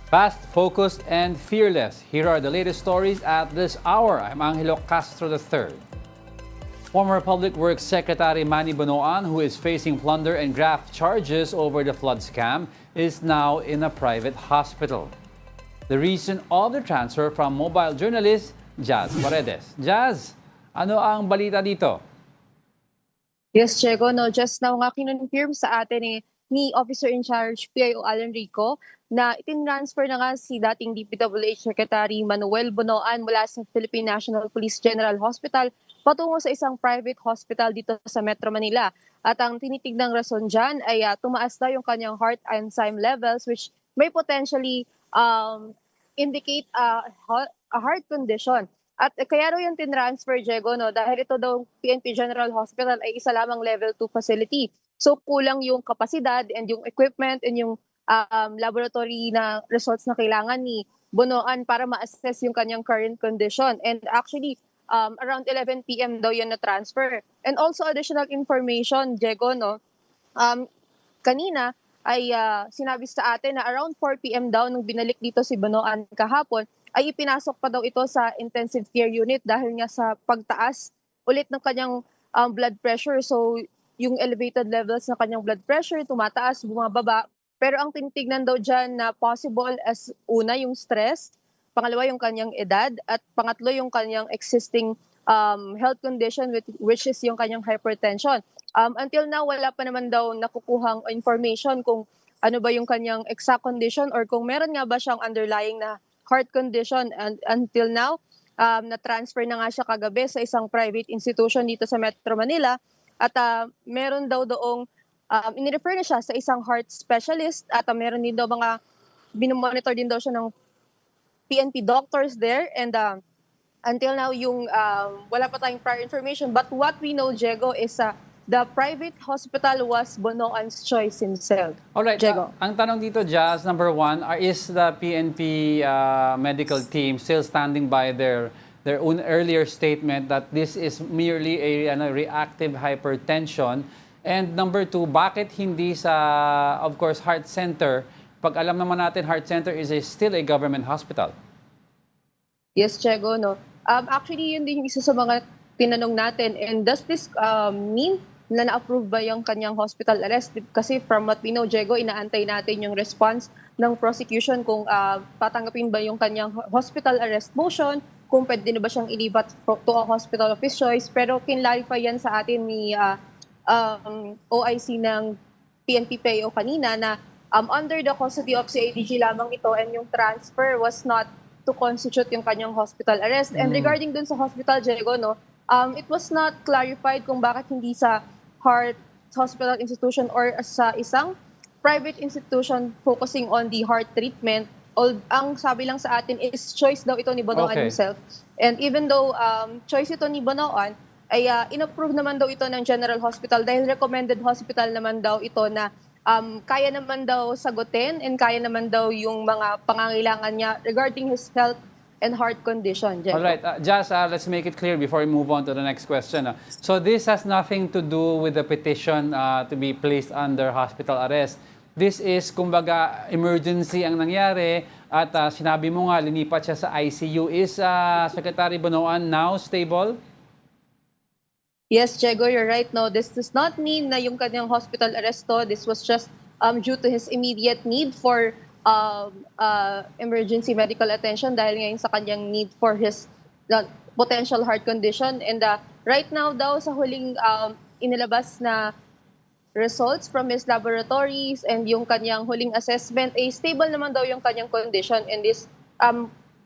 Fast, focused, and fearless. Here are the latest stories at this hour. I'm Angelo Castro III. Former Public Works Secretary Manny Bonoan, who is facing plunder and graft charges over the flood scam, is now in a private hospital. The reason of the transfer from mobile journalist Jazz Paredes. Jazz, ano ang balita dito? Yes, Chego, no, just now nga kinonfirm sa atin ni Officer in Charge PIO Alan Rico na itinransfer na nga si dating DPWH Secretary Manuel Bonoan mula sa Philippine National Police General Hospital patungo sa isang private hospital dito sa Metro Manila. At ang tinitignang rason dyan ay tumaas daw yung kanyang heart enzyme levels which may potentially indicate a heart condition. At kaya raw yung tinransfer, Diego, no, dahil ito daw PNP General Hospital ay isa lamang level 2 facility. So kulang yung kapasidad and yung equipment and yung laboratory na results na kailangan ni Bonoan para ma-assess yung kanyang current condition. And actually, around 11 p.m. daw yun na transfer. And also additional information, Diego, no, kanina ay sinabi sa atin na around 4 p.m. daw nung binalik dito si Bonoan kahapon, ay ipinasok pa daw ito sa intensive care unit dahil nga sa pagtaas ulit ng kanyang blood pressure. So yung elevated levels ng kanyang blood pressure, tumataas, bumababa. Pero ang tinitignan daw dyan na possible as una yung stress, pangalawa yung kanyang edad, at pangatlo yung kanyang existing health condition which is yung kanyang hypertension. Until now, wala pa naman daw nakukuhang information kung ano ba yung kanyang exact condition or kung meron nga ba siyang underlying na heart condition. And until now, na-transfer na nga siya kagabi sa isang private institution dito sa Metro Manila at meron daw doong in-refer na siya sa isang heart specialist at meron din daw mga binomonitor din daw siya ng PNP doctors there and until now yung wala pa tayong prior information but what we know, Diego, is the private hospital was Bonoan's choice himself. Alright, Diego. Ang tanong dito, Jazz, number one, is the PNP medical team still standing by their own earlier statement that this is merely a reactive hypertension? And number two, bakit hindi sa, of course, heart center, pag alam naman natin heart center is still a government hospital? Yes, Diego, no. Actually, yun din yung isa sa mga tinanong natin. And does this mean na na-approve ba yung kanyang hospital arrest? Kasi from what we know, Diego, inaantay natin yung response ng prosecution kung tatanggapin ba yung kanyang hospital arrest motion, kung pwede na ba siyang ilipat to a hospital of his choice. Pero kinlarify yan sa atin ni OIC ng PNP PAO kanina na under the custody of CADG lamang ito and yung transfer was not to constitute yung kanyang hospital arrest. And regarding dun sa hospital, Diego, no, it was not clarified kung bakit hindi sa heart hospital institution or sa isang private institution focusing on the heart treatment. Ang sabi lang sa atin is choice daw ito ni Bonoan himself. And even though choice ito ni Bonoan, ay inapprove naman daw ito ng General Hospital dahil recommended hospital naman daw ito na kaya naman daw sagutin and kaya naman daw yung mga pangangailangan niya regarding his health and heart condition. Diego. All right, Jazz, let's make it clear before we move on to the next question. So this has nothing to do with the petition to be placed under hospital arrest. This is, kumbaga, emergency ang nangyari at sinabi mo nga, linipat siya sa ICU. Is Secretary Bonoan now stable? Yes, Diego, you're right. No, this does not mean na yung kanyang hospital arresto. This was just due to his immediate need for emergency medical attention dahil ngayon sa kanyang need for his potential heart condition. And right now daw sa huling inilabas na results from his laboratories and yung kanyang huling assessment, stable naman daw yung kanyang condition and is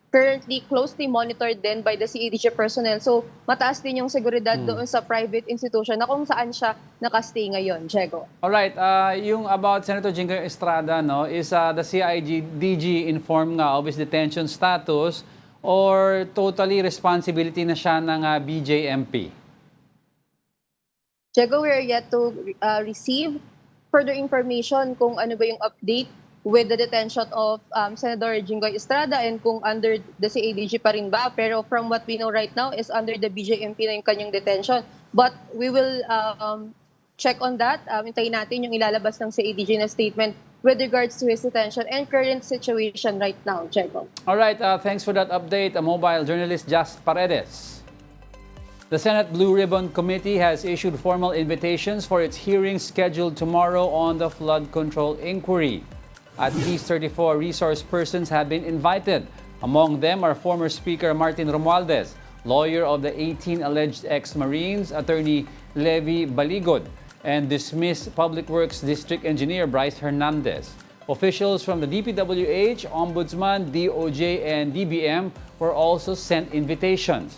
currently closely monitored din by the CADG personnel. So mataas din yung seguridad doon sa private institution na kung saan siya nakastay ngayon, Diego. Alright, yung about Senator Jingoy Estrada, no, is the CIDG informed nga of his detention status or totally responsibility na siya ng BJMP? Diego, we are yet to receive further information kung ano ba yung update with the detention of Senator Jingoy Estrada and kung under the CADG pa rin ba. Pero from what we know right now is under the BJMP na yung kanyang detention. But we will check on that. Hintayin natin yung ilalabas ng CADG na statement with regards to his detention and current situation right now, Diego. All right, thanks for that update, mobile journalist Just Paredes. The Senate Blue Ribbon Committee has issued formal invitations for its hearing scheduled tomorrow on the flood control inquiry. At least 34 resource persons have been invited. Among them are former Speaker Martin Romualdez, lawyer of the 18 alleged ex-Marines, Attorney Levi Baligod, and dismissed Public Works District Engineer Bryce Hernandez. Officials from the DPWH, Ombudsman, DOJ, and DBM were also sent invitations.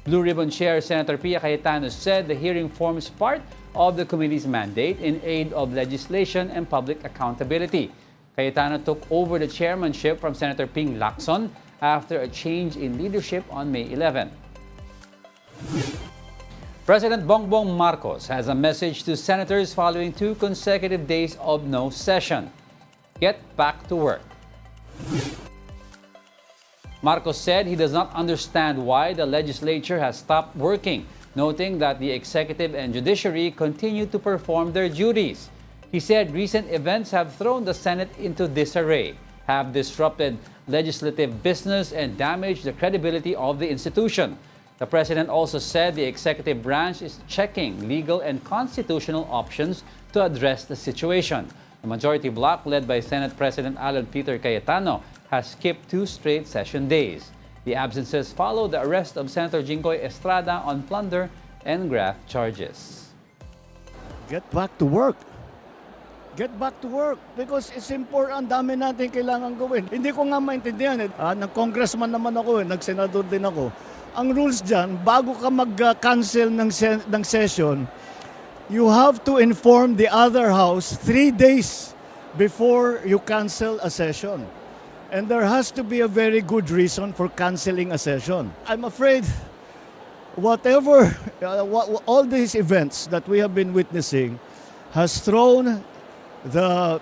Blue Ribbon Chair Senator Pia Cayetano said the hearing forms part of the committee's mandate in aid of legislation and public accountability. Cayetano took over the chairmanship from Senator Ping Lacson after a change in leadership on May 11. President Bongbong Marcos has a message to senators following 2 consecutive days of no session. Get back to work. Marcos said he does not understand why the legislature has stopped working, noting that the executive and judiciary continue to perform their duties. He said recent events have thrown the Senate into disarray, have disrupted legislative business, and damaged the credibility of the institution. The president also said the executive branch is checking legal and constitutional options to address the situation. The majority bloc, led by Senate President Alan Peter Cayetano, has skipped 2 straight session days. The absences follow the arrest of Senator Jinggoy Estrada on plunder and graft charges. Get back to work. Get back to work because it's important. Ang dami natin kailangan gawin. Hindi ko nga maintindihan. Nag-congressman naman ako, nag-senador din ako. Ang rules dyan, bago ka mag-cancel ng session, you have to inform the other house 3 days before you cancel a session. And there has to be a very good reason for canceling a session. I'm afraid all these events that we have been witnessing has thrown the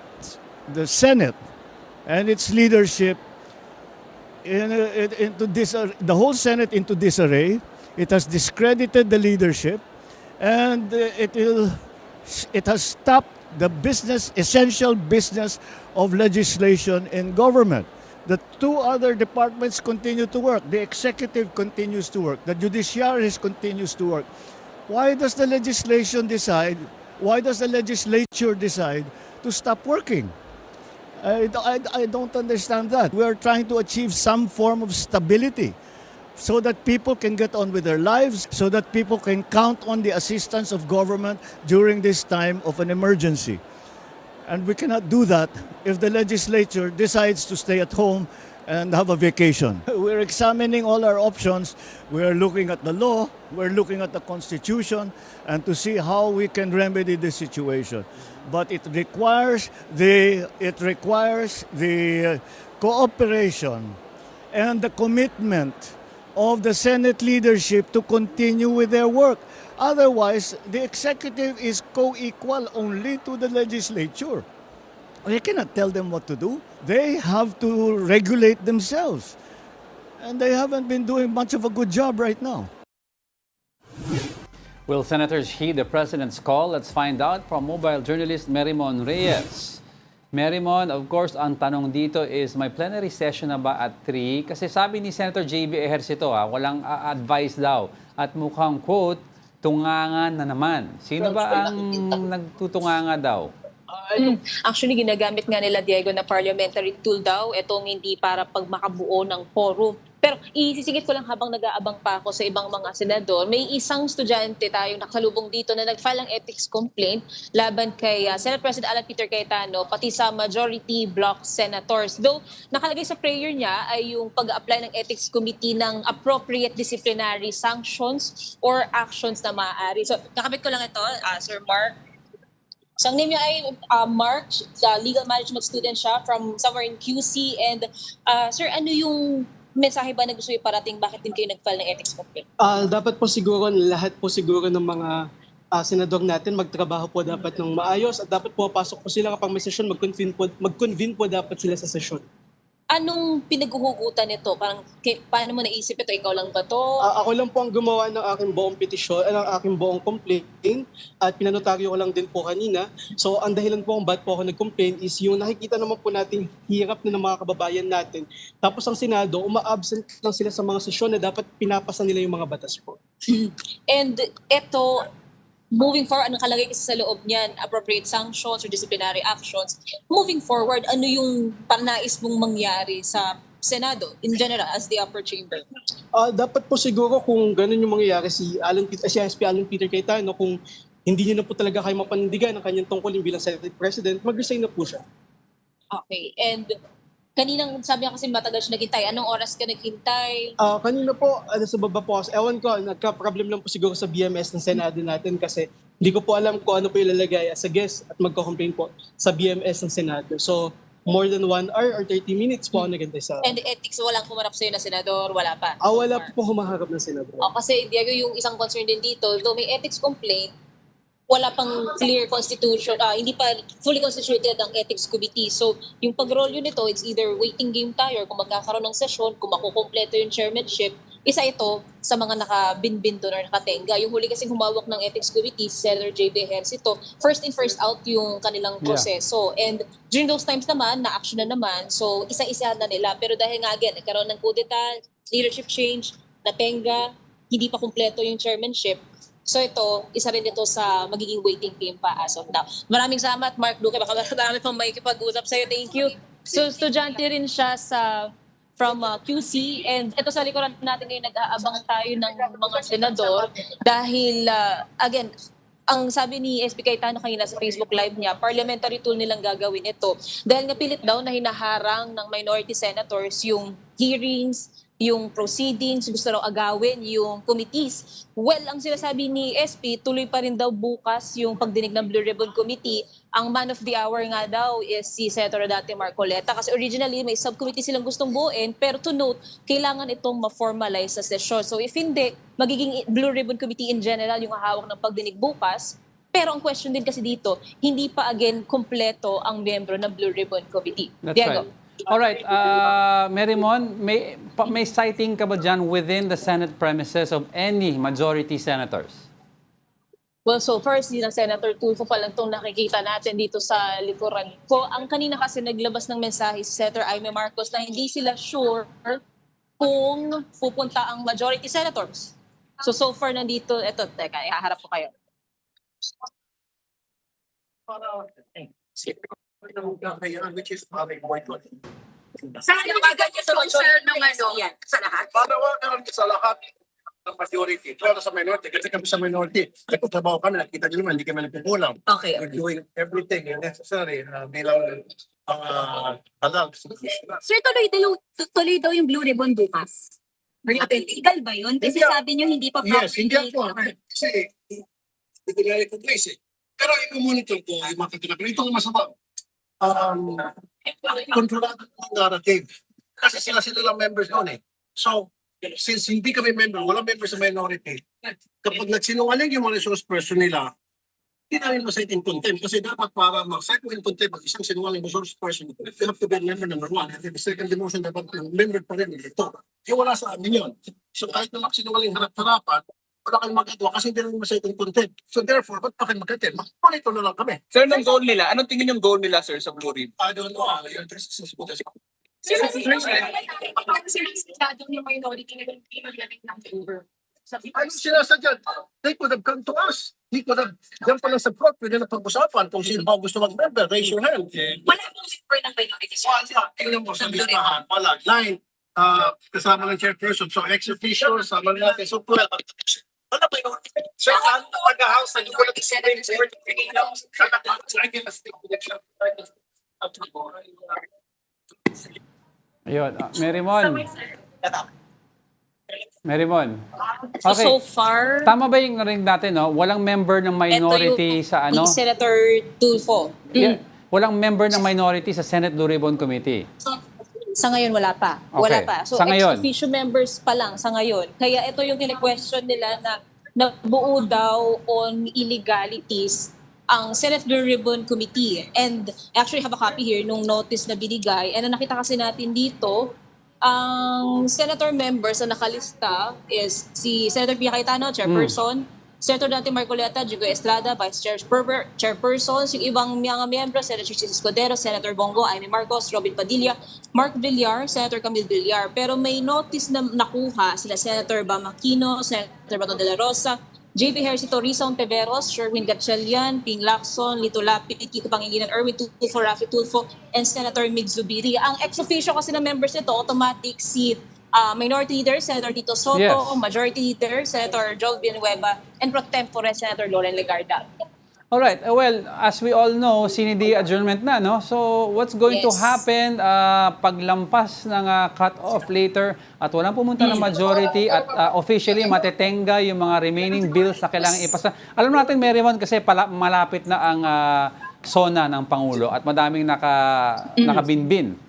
Senate and its leadership into the whole Senate into disarray. It has discredited the leadership, and it has stopped the essential business of legislation in government. The 2 other departments continue to work. The executive continues to work. The judiciary continues to work. Why does the legislature decide to stop working? I don't understand that. We are trying to achieve some form of stability so that people can get on with their lives, so that people can count on the assistance of government during this time of an emergency. And we cannot do that if the legislature decides to stay at home and have a vacation. We're examining all our options. We're looking at the law, we're looking at the Constitution, and to see how we can remedy this situation. But it requires the cooperation and the commitment of the Senate leadership to continue with their work. Otherwise, the executive is co-equal only to the legislature. We cannot tell them what to do. They have to regulate themselves. And they haven't been doing much of a good job right now. Will senators heed the president's call? Let's find out from mobile journalist Merimon Reyes. Merimon, of course, ang tanong dito is may plenary session na ba at 3? Kasi sabi ni Senator JB Ejercito, walang advice daw. At mukhang quote, tungangan na naman. Sino ba ang nagtutunganga daw? Actually, ginagamit nga nila, Diego, na parliamentary tool daw. Itong hindi para pag makabuo ng quorum. Pero isisingit ko lang habang nag-aabang pa ako sa ibang mga senador. May isang estudyante tayong nakasalubong dito na nag-file ng ethics complaint laban kay Senate President Alan Peter Cayetano pati sa majority bloc senators. Though nakalagay sa prayer niya ay yung pag-apply ng ethics committee ng appropriate disciplinary sanctions or actions na maaari. So nakabit ko lang ito, Sir Mark. So ang name niya ay Mark, legal management student siya from somewhere in QC. And Sir, ano yung mensahe ba na gusto iparating? Bakit din kayo nag-file ng ethics complaint? Dapat po siguro, lahat po siguro ng mga senador natin magtrabaho po dapat ng maayos at dapat po pasok po sila kapag may session, mag-convene po dapat sila sa session. Anong pinaghuhugutan nito? Parang paano mo naisip ito? Ikaw lang ba to? Ako lang po ang gumawa ng aking buong petisyon, ng aking buong complaint at pinanotaryo ko lang din po kanina. So ang dahilan po kung ba't po ako nag-complain is yung nakikita naman po natin hirap na ng mga kababayan natin. Tapos ang Senado, uma-absent lang sila sa mga sesyon na dapat pinapasa nila yung mga batas po. And ito, moving forward, anong kalagay kasi sa loob niyan? Appropriate sanctions or disciplinary actions. Moving forward, ano yung panais mong mangyari sa Senado in general as the upper chamber? Dapat po siguro kung ganun yung mangyayari si SP Alan Peter Cayetano, kung hindi niya na po talaga kayo mapanindigan ang kanyang tungkulin bilang Senate President, mag-resign na po siya. Okay. And kaninang sabi niya kasi matagal siya naghintay. Anong oras ka naghintay? Kanina po, sa baba po, ewan ko, nagka-problem lang po siguro sa BMS ng Senado natin kasi hindi ko po alam kung ano po ilalagay as a guest at magko-complain po sa BMS ng Senado. So, more than 1 hour or 30 minutes po ako naghintay sa... And ethics, walang kumarap sa'yo na senador? Wala pa? Wala po humaharap ng Senado. Kasi Diego, yung isang concern din dito, though may ethics complaint, wala pang clear constitution, hindi pa fully constituted ang ethics committee. So, yung pag-roll yun nito, it's either waiting game tayo, kung magkakaroon ng session, kung makukompleto yung chairmanship. Isa ito sa mga nakabinbin doon or nakatenga. Yung huli kasing humawak ng ethics committee, Senator J.B. Ejercito, first in, first out yung kanilang proseso. And during those times naman, na-action na naman. So, isa-isa na nila. Pero dahil nga again, nagkaroon ng kudeta, leadership change, natenga, hindi pa kumpleto yung chairmanship. So ito, isa rin ito sa magiging waiting game pa as of now. Maraming salamat, Mark Duque. Baka marami pang makikipag-usap sa'yo. Thank you. So, estudyante rin siya from QC. And ito sa likuran natin ngayon, nag-aabang tayo ng mga senador. Dahil, again, ang sabi ni SP Cayetano kanina sa Facebook Live niya, parliamentary tool nilang gagawin ito. Dahil nga pilit daw na hinaharang ng minority senators yung hearings, yung proceedings, gusto raw agawin yung committees. Well, ang sinasabi ni SP, tuloy pa rin daw bukas yung pagdinig ng Blue Ribbon Committee. Ang man of the hour nga daw is si Senator dati Marcoleta kasi originally may subcommittee silang gustong buuin, pero to note, kailangan itong ma-formalize sa session. So if hindi, magiging Blue Ribbon Committee in general yung hahawak ng pagdinig bukas. Pero ang question din kasi dito, hindi pa again kompleto ang miyembro ng Blue Ribbon Committee. That's Diego. right. Alright, Merimon, may citing ka ba dyan within the Senate premises of any majority senators? Well, so first, yung Senator Tulfo pa lang itong nakikita natin dito sa likuran ko. Ang kanina kasi naglabas ng mensahe si Senator Aimee Marcos na hindi sila sure kung pupunta ang majority senators. So far nandito, eto, teka, ihaharap ko kayo. Which is public boycott. Sa panawagan niyo sa concern ng sa lahat? Panawagan sa lahat ng majority. Pero sa minority, kasi kami sa minority, nagtatrabaho kami, nakita nyo naman, hindi kami nagpupulang. Okay. We're doing everything necessary bilang alam. Sir, tuloy daw yung Blue Ribbon bukas. Legal ba yun? Kasi sabi niyo hindi pa Yes, hindi ako. Kasi hindi ko nalikuplace eh. Pero i-monitor ko yung mga katinapin. Ito ang masama. Kontrolado ang narrative. Kasi sila lang members noon eh. So, since hindi kami member, walang member sa minority, kapag nagsinungaling yung mga resource person nila, hindi namin masite in contempt. Kasi dapat para mag-cite in contempt, pag isang sinungaling resource person, you have to be member number 1. And then the second demotion, dapat member pa rin ito. Yung wala sa amin yun. So kahit na magsinungaling harap-harapan, wala kayong magagawa kasi hindi namin masite in contempt. So therefore, ba't pa kayo mag-contempt? Monitor na lang kami. Sir, anong goal nila? Anong tingin yung goal nila, sir, sa Blue Ribbon? I don't know. Yung business. Sir, yung minority na pinagaling ng favor. Ano sinasadya? They could have come to us. They could have, yan pala sa court, pwede na pag-usapan kung sino ba gusto mag-member. Raise your hand. Wala pong member ng minority. Wala. Tingnan mo sa listahan. Wala. 9. Kasama ng chairperson. So, ex-official, sama natin. So, 12. Wala ba yun? Sir, ano pag-house na hindi ko nag-isipin certificate na Ayun, Merimon. Okay. So far, Tama ba yung ring natin, no? Walang member ng minority sa ano? Senator Tulfo. Yeah, walang member ng minority sa Senate Blue Ribbon Committee. Sa ngayon, wala pa. Okay. Wala pa. So, Sa ngayon? ex-officio members pa lang sa ngayon. Kaya ito yung kine-question nila na nabuo daw on illegalities ang Senate Blue Ribbon Committee. And I actually have a copy here nung notice na binigay. And ang nakita kasi natin dito, ang senator members na nakalista is si Senator Pia Cayetano, Chairperson, Senator Dante Marcoleta, Jigo Estrada, Chairpersons, yung ibang mga miyembro, Senator Chis Escudero, Senator Bongo, Amy Marcos, Robin Padilla, Mark Villar, Senator Camille Villar. Pero may notice na nakuha sila Senator Bam Aquino, Senator Bato de la Rosa, JB Hercito, Risa Ontiveros, Sherwin Gatchalian, Ping Lacson, Lito Lapid, Kiko Pangilinan, Erwin Tulfo, Rafi Tulfo, and Senator Mig Zubiri. Ang ex-officio kasi ng members nito, automatic si Minority Leader, Senator Tito Soto, Yes. Majority Leader, Senator Joel Villanueva, and Pro Tempore, Senator Loren Legarda. Alright, well, as we all know, sinidi adjournment na, no? So, what's going to Yes. happen paglampas ng cut-off later at walang pumunta ng majority at officially matetenga yung mga remaining bills na kailangan ipasa. Alam natin, Merriman, kasi malapit na ang SONA ng Pangulo at madaming nakabinbin.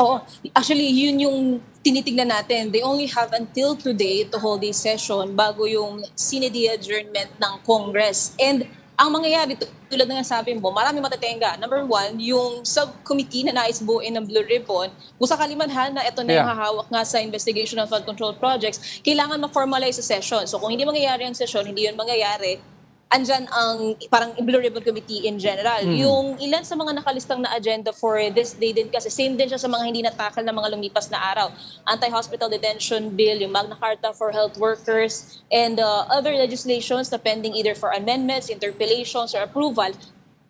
Oo. Actually, yun yung tinitignan natin. They only have until today to hold this session bago yung sinidi adjournment ng Congress. And ang mangyayari, tulad na nga sabi mo, marami matatenga. Number one, yung subcommittee na nais buuin ng Blue Ribbon, kung sakali man na ito na yung hahawak nga sa investigation of flood control projects, kailangan ma-formalize sa session. So kung hindi mangyayari ang session, hindi yun mangyayari, andyan ang parang Blue Ribbon Committee in general. Yung ilan sa mga nakalistang na agenda for this day din kasi same din siya sa mga hindi natakal na mga lumipas na araw. Anti-hospital detention bill, yung Magna Carta for health workers, and other legislations na pending either for amendments, interpellations, or approval.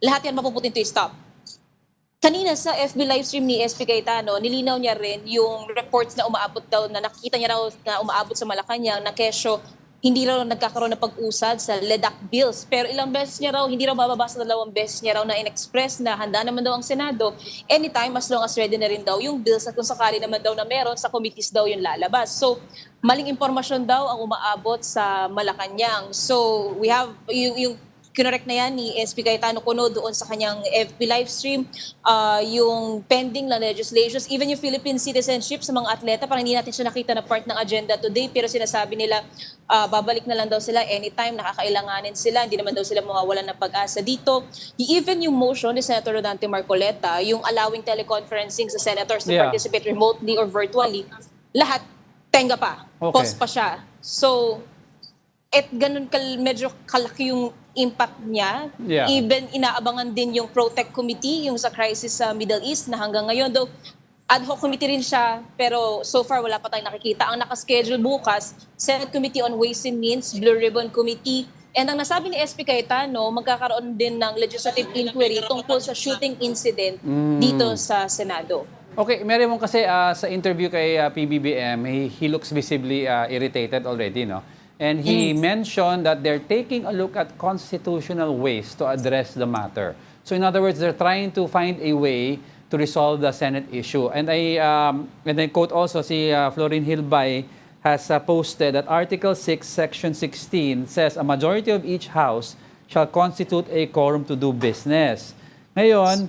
Lahat yan mapuputin to stop. Kanina sa FB livestream ni SP Cayetano, nilinaw niya rin yung reports na umaabot daw, na nakikita niya raw na umaabot sa Malacanang na kesyo hindi raw nagkakaroon ng pag-usad sa LEDAC bills. Pero ilang beses niya raw, hindi raw bababa sa 2 beses niya raw na in-express na handa naman daw ang Senado anytime as long as ready na rin daw yung bills at kung sakali naman daw na meron sa committees daw yung lalabas. So, maling impormasyon daw ang umaabot sa Malacanang. So, we have yung kinorek na yan ni SP Cayetano Cuno doon sa kanyang FB livestream, yung pending na legislations, even yung Philippine citizenship sa mga atleta, parang hindi natin siya nakita na part ng agenda today, pero sinasabi nila babalik na lang daw sila anytime, nakakailanganin sila, hindi naman daw sila mawawalan ng pag-asa dito. Even yung motion ni Senator Dante Marcoleta, yung allowing teleconferencing sa senators to participate remotely or virtually, lahat tenga pa, pause pa siya. So, ganun medyo kalaki yung impact niya. Even inaabangan din yung Protect Committee, yung sa crisis sa Middle East na hanggang ngayon daw ad hoc committee rin siya, pero so far wala pa tayong nakikita. Ang nakaschedule bukas, Senate Committee on Ways and Means, Blue Ribbon Committee, and ang nasabi ni SP Cayetano, magkakaroon din ng legislative inquiry tungkol sa shooting incident dito sa Senado. Okay, meron mo kasi sa interview kay PBBM, he looks visibly irritated already, no? And he mentioned that they're taking a look at constitutional ways to address the matter. So in other words, they're trying to find a way to resolve the Senate issue. And I quote also, si Florin Hilbay has posted that Article 6, Section 16 says a majority of each house shall constitute a quorum to do business. Ngayon,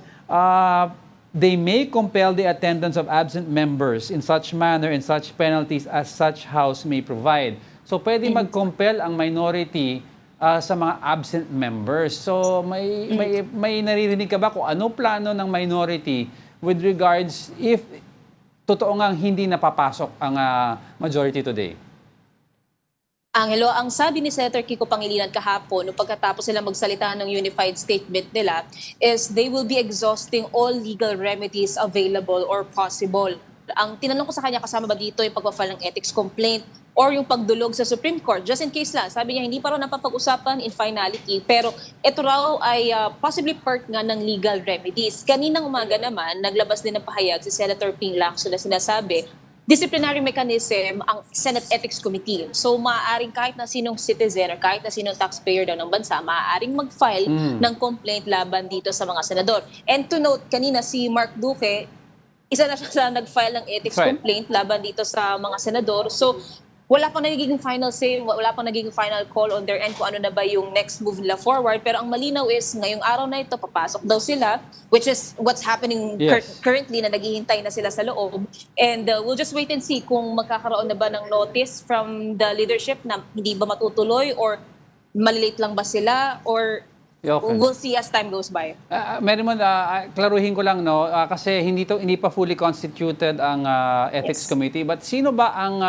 they may compel the attendance of absent members in such manner and such penalties as such house may provide. So, pwede mag-compel ang minority sa mga absent members. So, may naririnig ka ba kung ano plano ng minority with regards if totoo ngang hindi napapasok ang majority today? Angelo, ang sabi ni Senator Kiko Pangilinan kahapon, nung pagkatapos sila magsalita ng unified statement nila, is they will be exhausting all legal remedies available or possible. Ang tinanong ko sa kanya, kasama ba dito yung pagpa-file ng ethics complaint or yung pagdulog sa Supreme Court? Just in case lang, sabi niya hindi pa raw napapag-usapan in finality, pero ito raw ay possibly part nga ng legal remedies. Kaninang umaga naman, naglabas din ng pahayag si Senator Ping Lacson na sinasabi, disciplinary mechanism ang Senate Ethics Committee. So maaaring kahit na sinong citizen or kahit na sinong taxpayer daw ng bansa, maaaring mag-file ng complaint laban dito sa mga senador. And to note, kanina si Mark Duque, isa na siya sa nag-file ng ethics complaint laban dito sa mga senador. So wala pang nagiging final say, wala pang nagiging final call on their end kung ano na ba yung next move nila forward. Pero ang malinaw is, ngayong araw na ito, papasok daw sila, which is what's happening currently na naghihintay na sila sa loob. And we'll just wait and see kung magkakaroon na ba ng notice from the leadership na hindi ba matutuloy or malilate lang ba sila or Okay. We'll see as time goes by. Meron mo, klaruhin ko lang, no, kasi hindi pa fully constituted ang Ethics Yes. Committee. But sino ba ang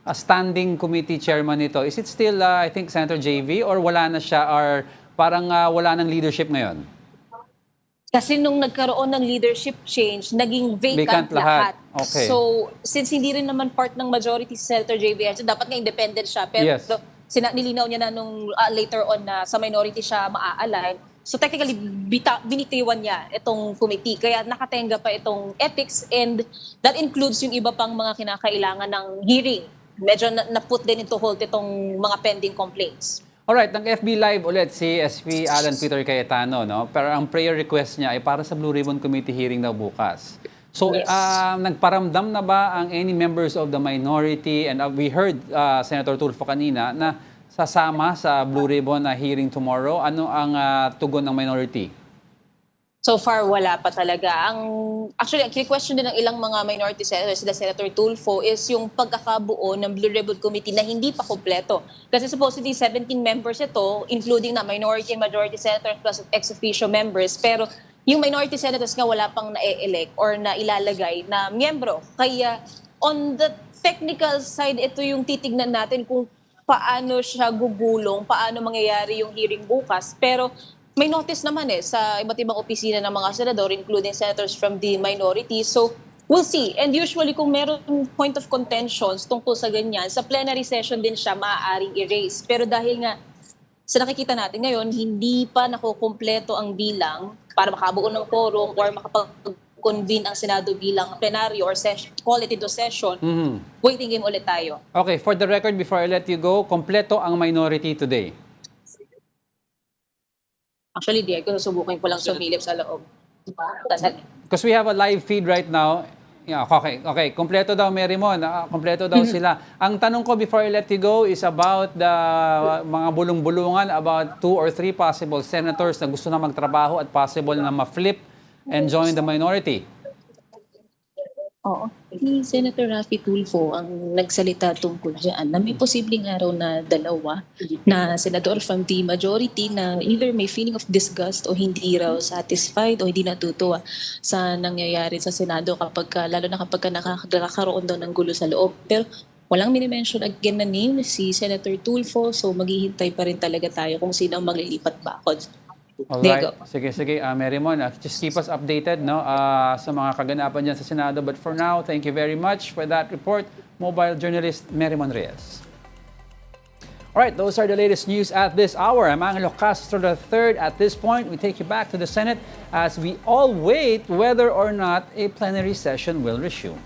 standing committee chairman nito? Is it still, I think, Senator JV or wala na siya or parang wala ng leadership ngayon? Kasi nung nagkaroon ng leadership change, naging Vacant vacant lahat. lahat. Okay. So, since hindi rin naman part ng majority si Senator JV, so dapat nga independent siya. Pero Yes. nilinaw niya na nung later on na sa minority siya maa-align. So technically, binitiwan niya itong committee. Kaya nakatenga pa itong ethics and that includes yung iba pang mga kinakailangan ng hearing. Medyo na-put din into hold itong mga pending complaints. Alright, nag-FB Live ulit si SP Alan Peter Cayetano, no? Pero ang prayer request niya ay para sa Blue Ribbon Committee hearing daw bukas. So, Yes. nagparamdam na ba ang any members of the minority? And we heard Senator Tulfo kanina na sasama sa Blue Ribbon na hearing tomorrow. Ano ang tugon ng minority? So far, wala pa talaga. Actually, ang question din ng ilang mga minority senators, sila Senator Tulfo, is yung pagkakabuo ng Blue Ribbon Committee na hindi pa kompleto. Kasi supposedly 17 members ito, including na minority and majority senators plus ex-officio members. Pero yung minority senators nga wala pang na-elect or na ilalagay na miyembro. Kaya on the technical side, ito yung titignan natin kung paano siya gugulong, paano mangyayari yung hearing bukas. Pero may notice naman sa iba't ibang opisina ng mga senador, including senators from the minority. So, we'll see. And usually, kung meron point of contentions tungkol sa ganyan, sa plenary session din siya maaaring erase. Pero dahil nga, sa nakikita natin ngayon, hindi pa nakukumpleto ang bilang para makabuo ng quorum or makapag-convene ang Senado bilang plenaryo or call it into session. Waiting game ulit tayo. Okay, for the record, before I let you go, kompleto ang minority today. Actually, Diego, susubukin ko lang sumilip sa loob. Because we have a live feed right now. Yeah, okay. Kompleto daw, Marymon. Kompleto daw sila. Ang tanong ko before I let you go is about the mga bulong-bulungan about 2 or 3 possible senators na gusto na magtrabaho at possible na ma-flip and join the minority. Oo. Si Senator Raffy Tulfo ang nagsalita tungkol dyan na may posibleng araw na dalawa na senador from the majority na either may feeling of disgust o hindi raw satisfied o hindi natutuwa sa nangyayari sa Senado lalo na kapag nakakaroon daw ng gulo sa loob. Pero walang minimension again na name si Senator Tulfo, so maghihintay pa rin talaga tayo kung sino ang maglilipat bakod. Alright. Sige. Marymon, just keep us updated sa mga kaganapan dyan sa Senado. But for now, thank you very much for that report, mobile journalist Marymon Reyes. Alright, those are the latest news at this hour. I'm Angelo Castro III. At this point, we take you back to the Senate as we all wait whether or not a plenary session will resume.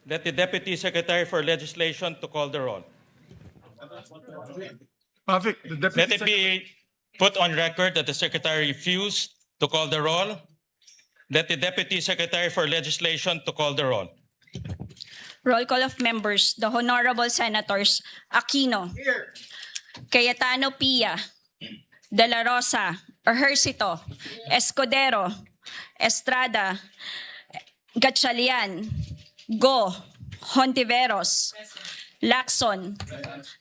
Let the Deputy Secretary for Legislation to call the roll. Mavic, the Deputy Let it be put on record that the Secretary refused to call the roll. Let the Deputy Secretary for Legislation to call the roll. Roll call of members. The Honorable Senators Aquino, Cayetano Pia, De La Rosa, Ejercito, Escudero, Estrada, Gatchalian, Go, Hontiveros, Lacson,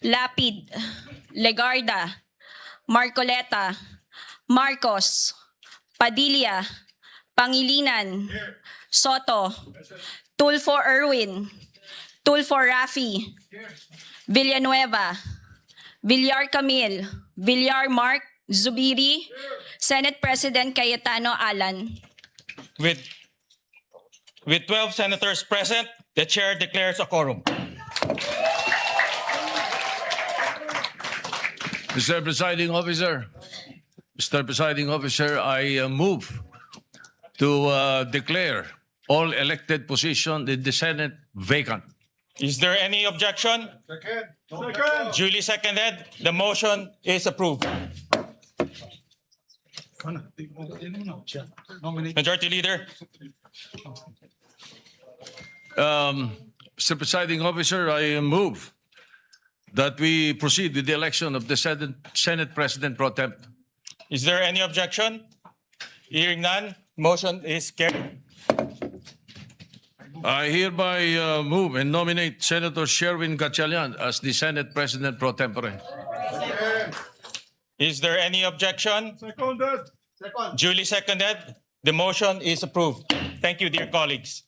Lapid, Legarda, Marcoleta, Marcos, Padilla, Pangilinan, Soto, Tulfo Erwin, Tulfo Rafi, Villanueva, Villar Camille, Villar Mark, Zubiri, Senate President Cayetano Alan. With 12 senators present, the chair declares a quorum. Mr. Presiding Officer, I move to declare all elected positions in the Senate vacant. Is there any objection? Second. Duly seconded. The motion is approved. Majority Leader. Mr. Presiding Officer, I move that we proceed with the election of the Senate President Pro Tem. Is there any objection? Hearing none, motion is carried. I hereby move and nominate Senator Sherwin Gatchalian as the Senate President Pro Tempore. Is there any objection? Seconded. Duly seconded. The motion is approved. Thank you, dear colleagues.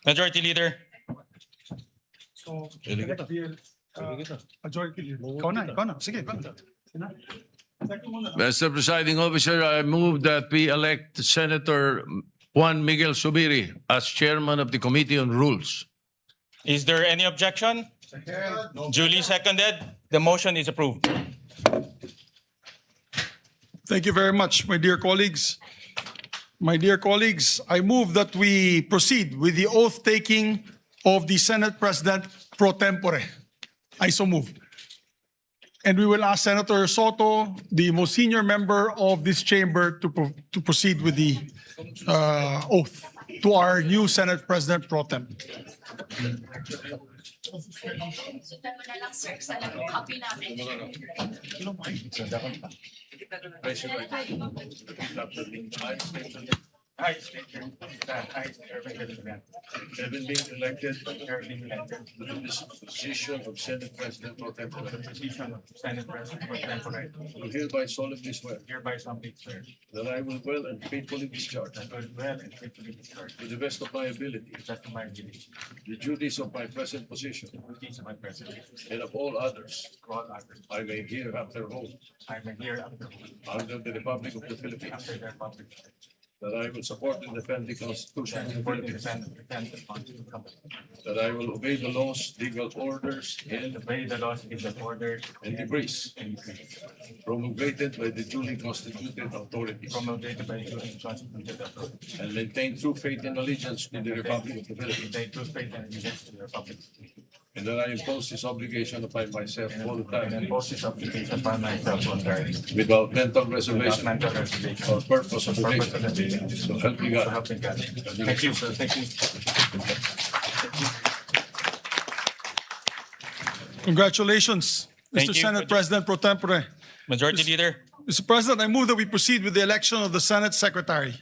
Majority Leader. So, majority leader. Ikaw na. Sige, ikaw na. Second muna. Mr. Presiding Officer, I move that we elect Senator Juan Miguel Zubiri as Chairman of the Committee on Rules. Is there any objection? Duly seconded. The motion is approved. Thank you very much, my dear colleagues. My dear colleagues, I move that we proceed with the oath taking of the Senate President Pro Tempore. I so move. And we will ask Senator Soto, the most senior member of this chamber, to proceed with the oath to our new Senate President Pro Tem. Having been elected to this position of Senate President Pro Tempore, do hereby solemnly swear that I will well and faithfully discharge to the best of my ability the duties of my present position and of all others I may hereafter hold under the Republic of the Philippines, that I will support and defend the Constitution of the Philippines, that I will obey the laws, legal orders, and decrees promulgated by the duly constituted authorities, and maintain true faith and allegiance to the Republic of the Philippines, and that I impose this obligation upon myself all the time without mental reservation or purpose of evasion. So help me God. Thank you, sir. Thank you. Congratulations, Thank Mr. you. Senate President Pro Tempore. Majority Leader. Mr. President, I move that we proceed with the election of the Senate Secretary.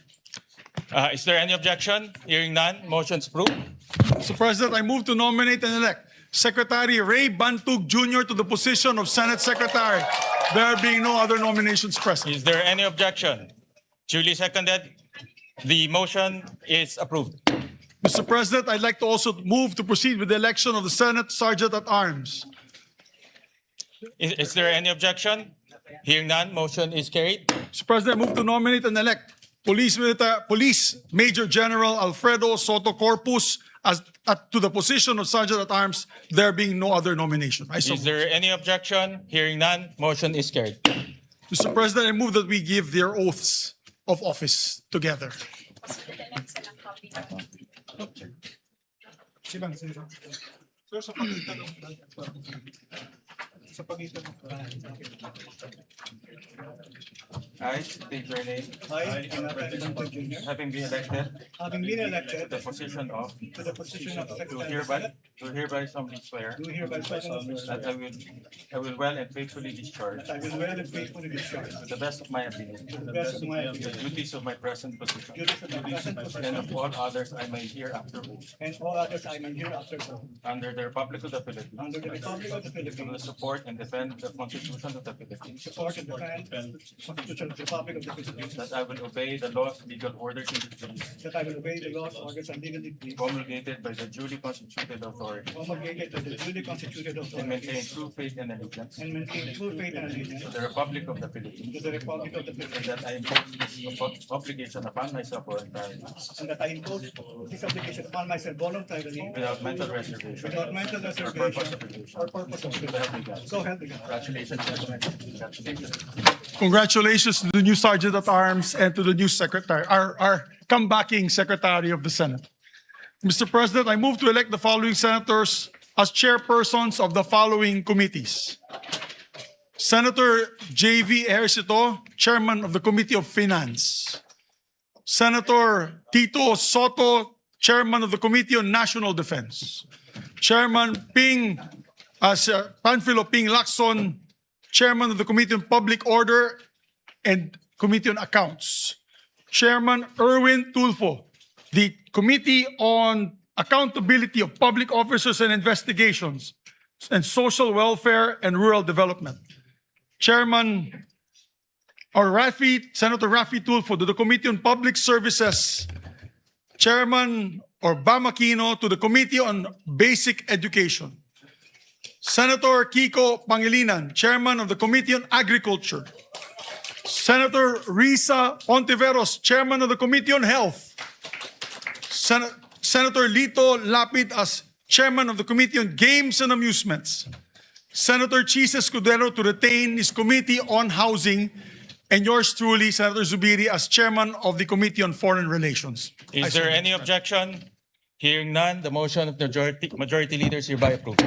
Is there any objection? Hearing none, motion's approved. Mr. President, I move to nominate and elect Secretary Ray Bantug Jr. to the position of Senate Secretary. There being no other nominations present. Is there any objection? Duly seconded. The motion is approved. Mr. President, I'd like to also move to proceed with the election of the Senate Sergeant at Arms. Is there any objection? Hearing none, motion is carried. Mr. President, I move to nominate and elect Police Major General Alfredo Soto Corpus to the position of Sergeant at Arms, there being no other nomination. Is there any objection? Hearing none, motion is carried. Mr. President, I move that we give their oaths of office together. Sir, sa pagitan ng I state your name. I, Having been elected having been to elected the position of, to the position of do Secretary hereby solemnly swear do hereby solemnly swear that I will well and faithfully discharge that I will well and faithfully discharge to the best of my ability to the best of my the ability duties of my present position duties of my present and position of all others I may hereafter oath and all others I may hereafter do under the Republic of the Philippines. under the Republic of the I will Philippines, support and defend the Constitution of the Philippines. support and defend the Constitution of the Republic of the Philippines, That I will obey the laws, legal orders, and decrees that I will obey the laws, orders, and legal decrees promulgated by the duly constituted authority promulgated by the duly constituted and maintain authorities true faith and allegiance and maintain true faith and allegiance to the Republic of the Philippines. to the Republic of the And Philippines, that I impose this obligation upon myself voluntarily, and that I impose this obligation upon myself voluntarily without mental reservation without mental or purpose of reservation evasion. or purpose of So help me God. So help me God. Congratulations, gentlemen. Congratulations. Congratulations to the new Sergeant at Arms and to the new Secretary, our comebacking Secretary of the Senate. Mr. President, I move to elect the following senators as chairpersons of the following committees. Senator J.V. Ejercito, Chairman of the Committee of Finance. Senator Tito Soto, Chairman of the Committee on National Defense. Chairman Panfilo Ping Lacson, Chairman of the Committee on Public Order and Committee on Accounts. Chairman Erwin Tulfo, the Committee on Accountability of Public Officers and Investigations and Social Welfare and Rural Development. Chairman Senator Rafi Tulfo to the Committee on Public Services. Chairman Bam Aquino to the Committee on Basic Education. Senator Kiko Pangilinan, Chairman of the Committee on Agriculture. Senator Risa Ontiveros, Chairman of the Committee on Health. Senator Lito Lapid as Chairman of the Committee on Games and Amusements. Senator Chis Escudero to retain his Committee on Housing. And yours truly, Senator Zubiri, as Chairman of the Committee on Foreign Relations. Is there any objection? Hearing none, the motion of the majority leader is hereby approved.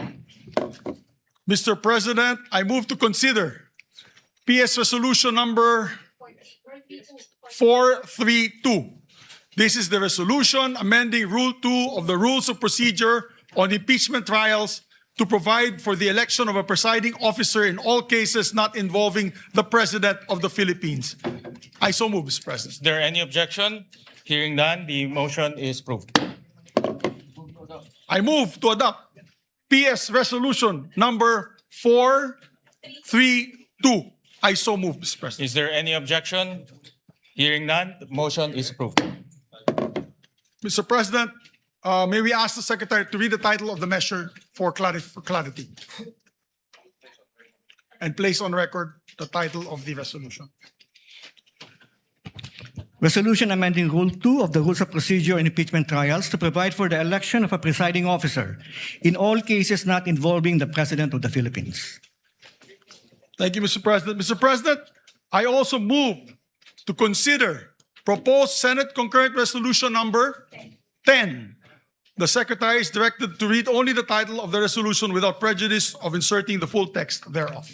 Mr. President, I move to consider PS Resolution number 432. This is the resolution amending Rule 2 of the Rules of Procedure on Impeachment Trials to provide for the election of a presiding officer in all cases not involving the President of the Philippines. I so move, Mr. President. Is there any objection? Hearing none, the motion is approved. I move to adopt PS Resolution number 432. I so move, Mr. President. Is there any objection? Hearing none, the motion is approved. Mr. President, may we ask the Secretary to read the title of the measure for clarity and place on record the title of the resolution. Resolution amending Rule 2 of the Rules of Procedure in Impeachment Trials to provide for the election of a presiding officer in all cases not involving the President of the Philippines. Thank you, Mr. President. Mr. President, I also move to consider proposed Senate Concurrent Resolution number 10. The Secretary is directed to read only the title of the resolution without prejudice of inserting the full text thereof.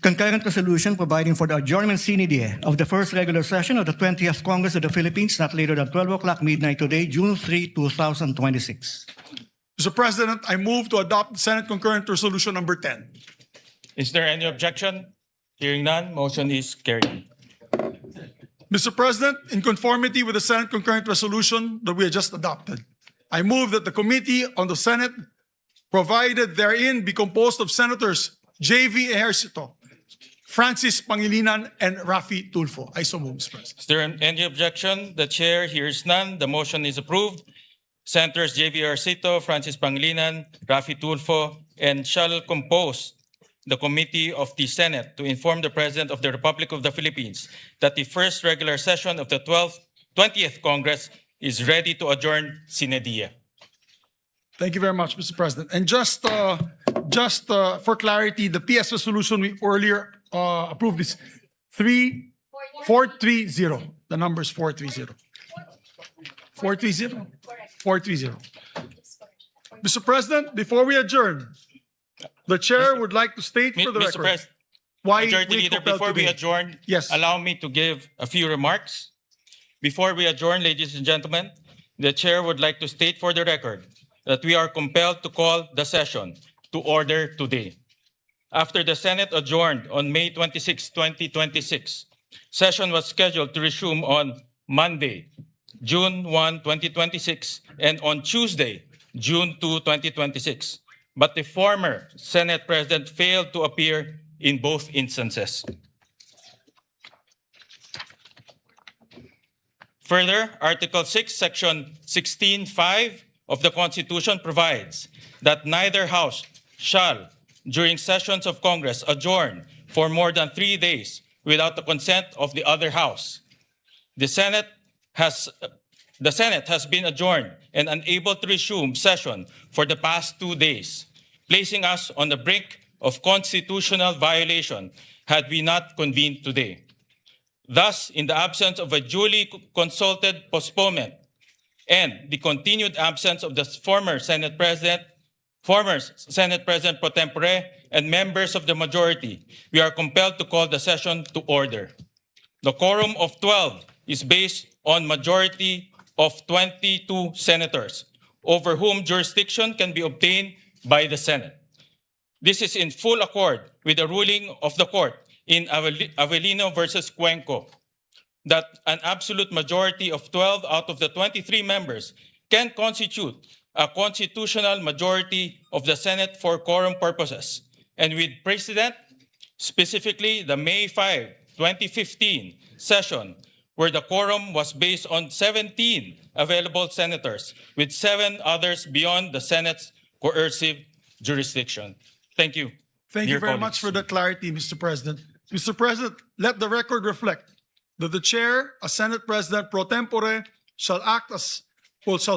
Concurrent resolution providing for the adjournment sine die of the first regular session of the 20th Congress of the Philippines not later than 12 o'clock midnight today, June 3, 2026. Mr. President, I move to adopt Senate Concurrent Resolution number 10. Is there any objection? Hearing none, motion is carried. Mr. President, in conformity with the Senate Concurrent Resolution that we have just adopted, I move that the Committee on the Senate provided therein be composed of Senators J.V. Ejercito, Francis Pangilinan, and Rafi Tulfo. I so move, Mr. President. Is there any objection? The chair hears none. The motion is approved. Senators J.V. Arcito, Francis Pangilinan, Rafi Tulfo, and shall compose the Committee of the Senate to inform the President of the Republic of the Philippines that the first regular session of the 20th Congress is ready to adjourn sine die. Thank you very much, Mr. President. And just for clarity, the PS resolution we earlier approved is 430. The number is 430. 430? 430. Mr. President, before we adjourn, the chair would like to state for the Mr. record President, why Majority we Leader, compelled before we today. adjourn, Yes. allow me to give a few remarks. Before we adjourn, ladies and gentlemen, the chair would like to state for the record that we are compelled to call the session to order today. After the Senate adjourned on May 26, 2026, session was scheduled to resume on Monday, June 1, 2026, and on Tuesday, June 2, 2026. But the former Senate President failed to appear in both instances. Further, Article 6, Section 16(5) of the Constitution provides that neither House shall, during sessions of Congress, adjourn for more than 3 days without the consent of the other House. The Senate has been adjourned and unable to resume session for the past 2 days, placing us on the brink of constitutional violation had we not convened today. Thus, in the absence of a duly consulted postponement and the continued absence of the former Senate President pro tempore, and members of the majority, we are compelled to call the session to order. The quorum of 12 is based on majority of 22 senators, over whom jurisdiction can be obtained by the Senate. This is in full accord with the ruling of the court in Avellino versus Cuenco, that an absolute majority of 12 out of the 23 members can constitute a constitutional majority of the Senate for quorum purposes. And with precedent, specifically the May 5, 2015 session, where the quorum was based on 17 available senators, with 7 others beyond the Senate's coercive jurisdiction. Thank you. Thank you dear very much colleagues. for the clarity, Mr. President. Mr. President, let the record reflect that the chair, as Senate President pro tempore, shall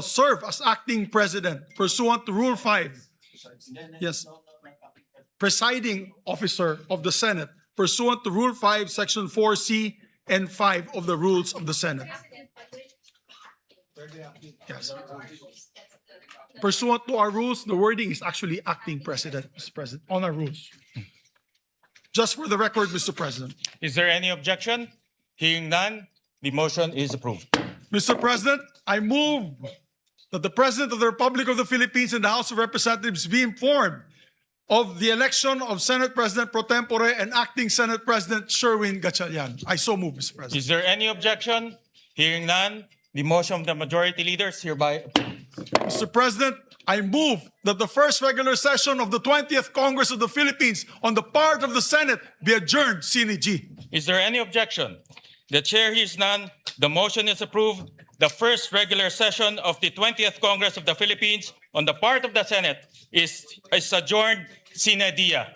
serve as acting president pursuant to Rule 5. Yes. Presiding officer of the Senate pursuant to Rule 5, Section 4C and 5 of the Rules of the Senate. Yes. Pursuant to our rules, the wording is actually acting president, Mr. President, on our rules. Just for the record, Mr. President. Is there any objection? Hearing none, the motion is approved. Mr. President, I move that the President of the Republic of the Philippines and the House of Representatives be informed of the election of Senate President pro tempore and acting Senate President Sherwin Gatchalian. I so move, Mr. President. Is there any objection? Hearing none, the motion of the majority leader is hereby approved. Mr. President, I move that the first regular session of the 20th Congress of the Philippines on the part of the Senate be adjourned sine die. Is there any objection? The chair hears none. The motion is approved. The first regular session of the 20th Congress of the Philippines on the part of the Senate is adjourned sine die.